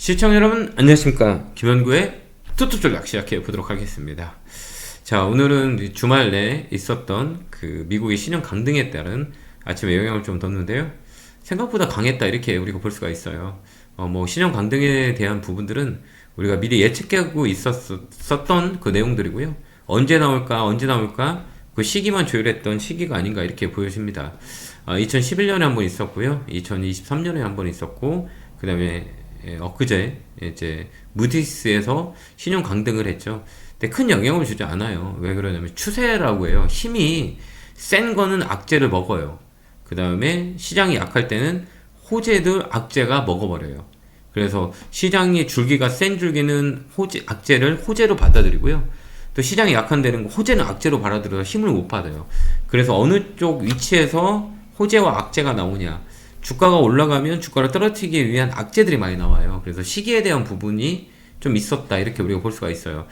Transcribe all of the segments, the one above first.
시청자 여러분 안녕하십니까. 김현구의 뚜뚜 전략 시작해 보도록 하겠습니다. 자, 오늘은 주말 내에 있었던 그 미국의 신용 강등에 따른 아침에 영향을 좀 뒀는데요. 생각보다 강했다 이렇게 우리가 볼 수가 있어요. 신용 강등에 대한 부분들은 우리가 미리 예측하고 있었던 그 내용들이고요. 언제 나올까 그 시기만 조율했던 시기가 아닌가 이렇게 보여집니다. 2011년에 한 번 있었고요. 2023년에 한 번 있었고, 그 다음에 엊그제 이제 무디스에서 신용 강등을 했죠. 근데 큰 영향을 주지 않아요. 왜 그러냐면 추세라고 해요. 힘이 센 거는 악재를 먹어요. 그 다음에 시장이 약할 때는 호재들 악재가 먹어버려요. 그래서 시장이 줄기가 센 줄기는 악재를 호재로 받아들이고요. 또 시장이 약한 데는 호재는 악재로 받아들여서 힘을 못 받아요. 그래서 어느 쪽 위치에서 호재와 악재가 나오냐, 주가가 올라가면 주가를 떨어뜨리기 위한 악재들이 많이 나와요. 그래서 시기에 대한 부분이 좀 있었다 이렇게 우리가 볼 수가 있어요.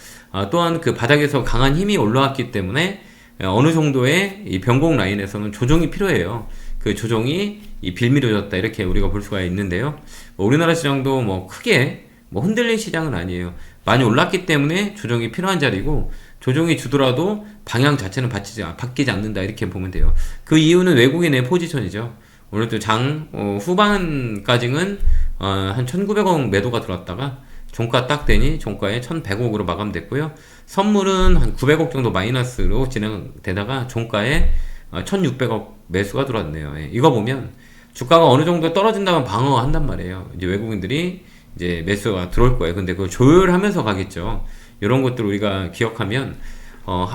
또한 그 바닥에서 강한 힘이 올라왔기 때문에 어느 정도의 이 변곡 라인에서는 조정이 필요해요. 그 조정이 빌미로졌다 이렇게 우리가 볼 수가 있는데요. 우리나라 시장도 크게 흔들린 시장은 아니에요. 많이 올랐기 때문에 조정이 필요한 자리고, 조정이 주더라도 방향 자체는 바뀌지 않는다 이렇게 보면 돼요. 그 이유는 외국인의 포지션이죠. 오늘 또 후반까지는 한 1900억 매도가 들어왔다가 종가 딱 되니 종가에 1100억으로 마감됐고요. 선물은 한 900억 정도 마이너스로 진행되다가 종가에 1600억 매수가 들어왔네요. 이거 보면 주가가 어느 정도 떨어진다면 방어한단 말이에요. 이제 외국인들이 이제 매수가 들어올 거예요. 근데 그걸 조율하면서 가겠죠. 이런 것들 우리가 기억하면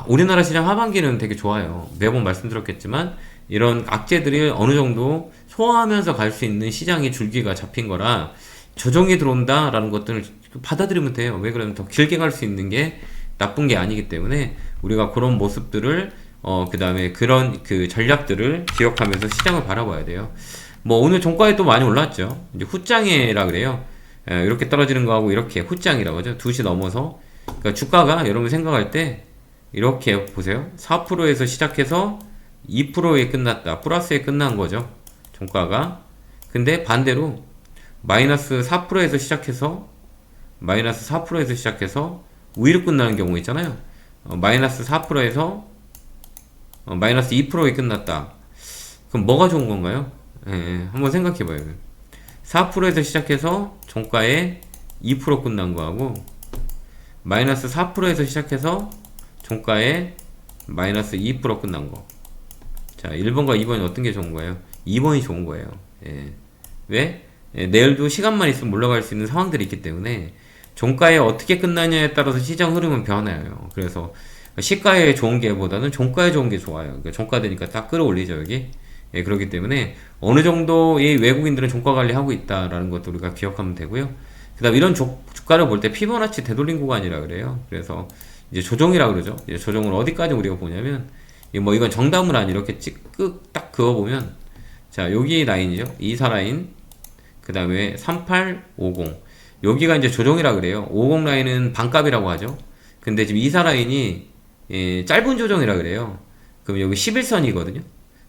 우리나라 시장 하반기는 되게 좋아요. 매번 말씀드렸겠지만 이런 악재들이 어느 정도 소화하면서 갈 수 있는 시장의 줄기가 잡힌 거라 조정이 들어온다라는 것들을 받아들이면 돼요. 왜 그러면 더 길게 갈 수 있는 게 나쁜 게 아니기 때문에 우리가 그런 모습들을 그 다음에 그런 그 전략들을 기억하면서 시장을 바라봐야 돼요. 오늘 종가에 또 많이 올랐죠. 이제 후장이라 그래요. 이렇게 떨어지는 거하고 이렇게 후장이라고 하죠. 2시 넘어서. 그러니까 주가가 여러분 생각할 때 이렇게 보세요. 4%에서 시작해서 2%에 끝났다. 플러스에 끝난 거죠. 종가가. 근데 반대로 마이너스 4%에서 시작해서 우위로 끝나는 경우 있잖아요. 마이너스 4%에서 마이너스 2%에 끝났다. 그럼 뭐가 좋은 건가요? 한번 생각해 봐요. 4%에서 시작해서 종가에 2% 끝난 거하고, 마이너스 4%에서 시작해서 종가에 마이너스 2% 끝난 거. 자, 1번과 2번이 어떤 게 좋은 거예요? 2번이 좋은 거예요. 왜? 내일도 시간만 있으면 올라갈 수 있는 상황들이 있기 때문에 종가에 어떻게 끝나냐에 따라서 시장 흐름은 변해요. 그래서 시가에 좋은 게 보다는 종가에 좋은 게 좋아요. 그러니까 종가 되니까 딱 끌어올리죠, 여기. 그렇기 때문에 어느 정도의 외국인들은 종가 관리하고 있다라는 것도 우리가 기억하면 되고요. 그 다음 이런 주가를 볼 때 피보나치 되돌림 구간이라 그래요. 그래서 이제 조정이라 그러죠. 이제 조정을 어디까지 우리가 보냐면, 이건 정답을 아니 이렇게 딱 그어보면, 자, 여기 라인이죠. 24 라인. 그 다음에 3850. 여기가 이제 조정이라 그래요. 50 라인은 반값이라고 하죠. 근데 지금 24 라인이 짧은 조정이라 그래요. 그럼 여기 11선이거든요.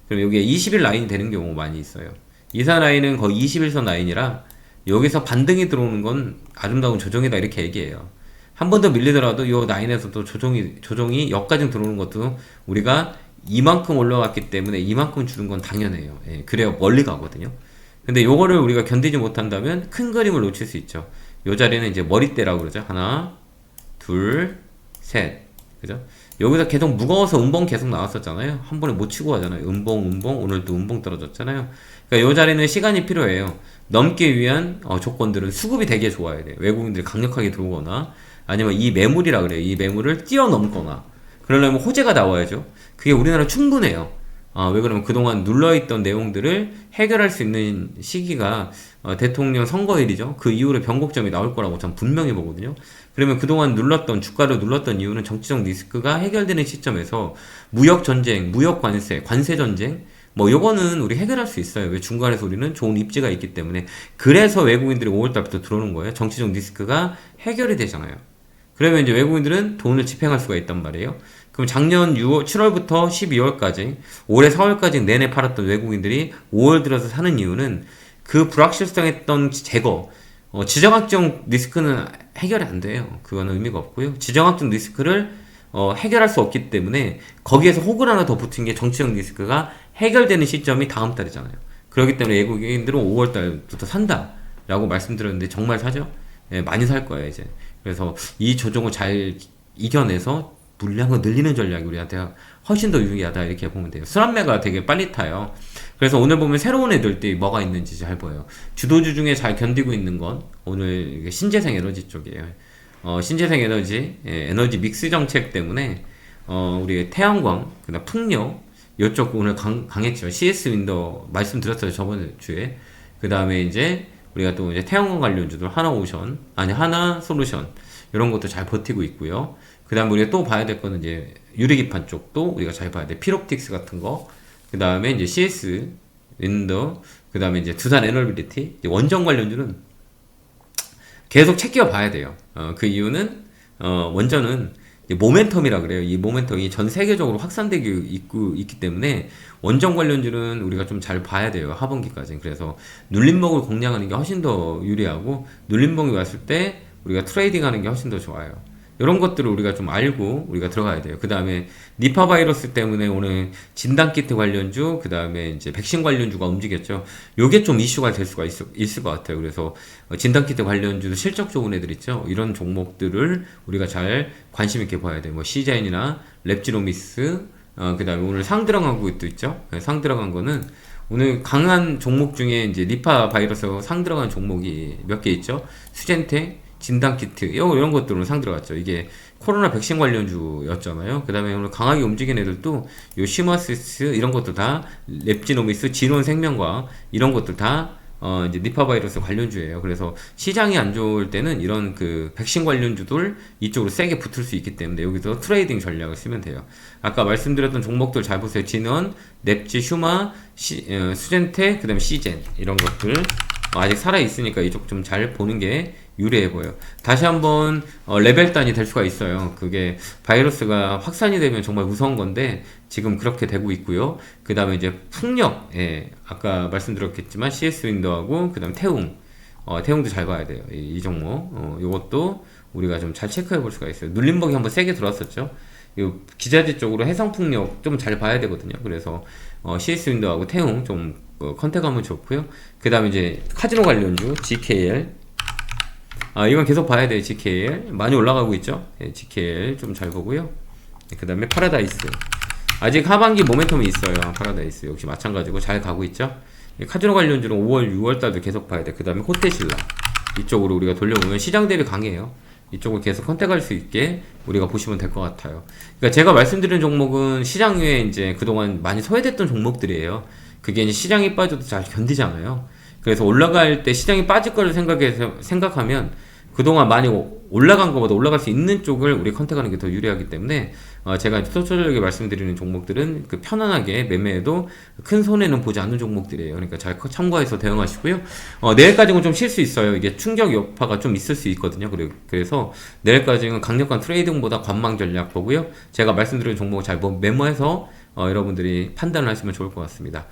그럼 여기에 20일 라인이 되는 경우가 많이 있어요. 24 라인은 거의 21선 라인이라 여기서 반등이 들어오는 건 아름다운 조정이다 이렇게 얘기해요. 한 번 더 밀리더라도 이 라인에서도 조정이 여기까지 들어오는 것도 우리가 이만큼 올라왔기 때문에 이만큼 주는 건 당연해요. 그래야 멀리 가거든요. 근데 요거를 우리가 견디지 못한다면 큰 그림을 놓칠 수 있죠. 요 자리는 이제 머리대라고 그러죠. 하나, 둘, 셋. 그죠? 여기서 계속 무거워서 음봉 계속 나왔었잖아요. 한 번에 못 치고 가잖아요. 음봉, 오늘도 음봉 떨어졌잖아요. 그러니까 요 자리는 시간이 필요해요. 넘기 위한 조건들은 수급이 되게 좋아야 돼요. 외국인들이 강력하게 들어오거나, 아니면 이 매물이라 그래요. 이 매물을 뛰어넘거나, 그러려면 호재가 나와야죠. 그게 우리나라 충분해요. 왜 그러면 그동안 눌러있던 내용들을 해결할 수 있는 시기가 대통령 선거일이죠. 그 이후로 변곡점이 나올 거라고 저는 분명히 보거든요. 그러면 그동안 주가를 눌렀던 이유는 정치적 리스크가 해결되는 시점에서 무역 전쟁, 무역 관세, 관세 전쟁, 요거는 우리 해결할 수 있어요. 왜? 중간에서 우리는 좋은 입지가 있기 때문에. 그래서 외국인들이 5월달부터 들어오는 거예요. 정치적 리스크가 해결이 되잖아요. 그러면 이제 외국인들은 돈을 집행할 수가 있단 말이에요. 그럼 작년 7월부터 12월까지, 올해 4월까지 내내 팔았던 외국인들이 5월 들어서 사는 이유는 그 불확실성했던 제거, 지정학적 리스크는 해결이 안 돼요. 그거는 의미가 없고요. 지정학적 리스크를 해결할 수 없기 때문에 거기에서 혹을 하나 더 붙은 게 정치적 리스크가 해결되는 시점이 다음 달이잖아요. 그렇기 때문에 외국인들은 5월 달부터 산다라고 말씀드렸는데 정말 사죠? 예, 많이 살 거예요, 이제. 그래서 이 조정을 잘 이겨내서 물량을 늘리는 전략이 우리한테 훨씬 더 유리하다 이렇게 보면 돼요. 순환매가 되게 빨리 타요. 그래서 오늘 보면 새로운 애들이 뭐가 있는지 잘 보여요. 주도주 중에 잘 견디고 있는 건 오늘 신재생 에너지 쪽이에요. 신재생 에너지, 에너지 믹스 정책 때문에 우리 태양광, 그다음 풍력 이쪽 오늘 강했죠. CS 윈더 말씀드렸어요, 저번 주에. 그다음에 이제 우리가 또 이제 태양광 관련주들 하나오션, 아니 하나솔루션 이런 것도 잘 버티고 있고요. 그다음 우리가 또 봐야 될 거는 이제 유리기판 쪽도 우리가 잘 봐야 돼. 필옵틱스 같은 거. 그다음에 이제 CS 윈더, 그다음에 이제 두산 에너빌리티, 원전 관련주는 계속 챙겨 봐야 돼요. 그 이유는 원전은 모멘텀이라 그래요. 이 모멘텀이 전 세계적으로 확산되고 있기 때문에 원전 관련주는 우리가 좀 잘 봐야 돼요. 하반기까지. 그래서 눌림목을 공략하는 게 훨씬 더 유리하고 눌림목이 왔을 때 우리가 트레이딩하는 게 훨씬 더 좋아요. 이런 것들을 우리가 좀 알고 우리가 들어가야 돼요. 그 다음에 니파 바이러스 때문에 오늘 진단키트 관련주, 그 다음에 이제 백신 관련주가 움직였죠. 요게 좀 이슈가 될 수가 있을 것 같아요. 그래서 진단키트 관련주도 실적 좋은 애들 있죠. 이런 종목들을 우리가 잘 관심 있게 봐야 돼요. 뭐 시자인이나 랩지노미스, 그 다음에 오늘 상 들어간 것도 있죠. 상 들어간 거는 오늘 강한 종목 중에 이제 니파 바이러스 상 들어간 종목이 몇 개 있죠. 수젠텍, 진단키트 이런 것들은 상 들어갔죠. 이게 코로나 백신 관련주였잖아요. 그 다음에 오늘 강하게 움직인 애들도 요 시마시스 이런 것도 다 랩지노미스, 진원생명과학 이런 것들 다 이제 니파 바이러스 관련주예요. 그래서 시장이 안 좋을 때는 이런 그 백신 관련주들 이쪽으로 세게 붙을 수 있기 때문에 여기서 트레이딩 전략을 쓰면 돼요. 아까 말씀드렸던 종목들 잘 보세요. 진원, 랩지, 슈마, 수젠텍, 그 다음에 시젠 이런 것들 아직 살아있으니까 이쪽 좀 잘 보는 게 유리해 보여요. 다시 한번 레벨단이 될 수가 있어요. 그게 바이러스가 확산이 되면 정말 무서운 건데 지금 그렇게 되고 있고요. 그 다음에 이제 풍력, 아까 말씀드렸겠지만 CS 윈도하고 그 다음 태웅, 태웅도 잘 봐야 돼요. 이 종목, 이것도 우리가 좀 잘 체크해 볼 수가 있어요. 눌림목이 한번 세게 들어왔었죠. 이 기자재 쪽으로 해상풍력 좀 잘 봐야 되거든요. 그래서 CS 윈도하고 태웅 좀 컨택하면 좋고요. 그 다음에 이제 카지노 관련주 GKL, 이건 계속 봐야 돼요. GKL 많이 올라가고 있죠. GKL 좀 잘 보고요. 그 다음에 파라다이스 아직 하반기 모멘텀이 있어요. 파라다이스 역시 마찬가지고 잘 가고 있죠. 카지노 관련주는 5월 6월달도 계속 봐야 돼. 그 다음에 호텔신라 이쪽으로 우리가 돌려보면 시장 대비 강해요. 이쪽을 계속 컨택할 수 있게 우리가 보시면 될 것 같아요. 그러니까 제가 말씀드린 종목은 시장 위에 이제 그동안 많이 소외됐던 종목들이에요. 그게 이제 시장이 빠져도 잘 견디잖아요. 그래서 올라갈 때 시장이 빠질 거를 생각하면 그동안 많이 올라간 것보다 올라갈 수 있는 쪽을 우리 컨택하는 게 더 유리하기 때문에 제가 소초적으로 말씀드리는 종목들은 그 편안하게 매매해도 큰 손해는 보지 않는 종목들이에요. 그러니까 잘 참고해서 대응하시고요. 내일까지는 좀 쉴 수 있어요. 이게 충격 여파가 좀 있을 수 있거든요. 그래서 내일까지는 강력한 트레이딩보다 관망 전략 보고요. 제가 말씀드린 종목을 잘 메모해서 여러분들이 판단을 하시면 좋을 것 같습니다.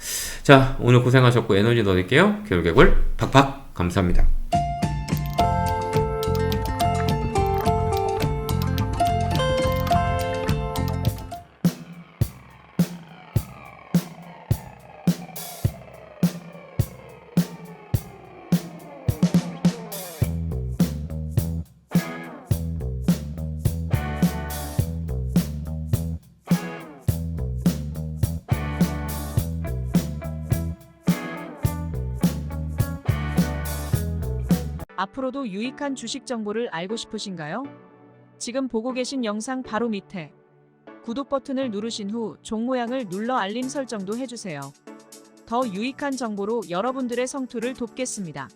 자, 오늘 고생하셨고 에너지 넣을게요. 개울개굴 팍팍 감사합니다. 앞으로도 유익한 주식 정보를 알고 싶으신가요? 지금 보고 계신 영상 바로 밑에 구독 버튼을 누르신 후 종 모양을 눌러 알림 설정도 해주세요. 더 유익한 정보로 여러분들의 성투를 돕겠습니다.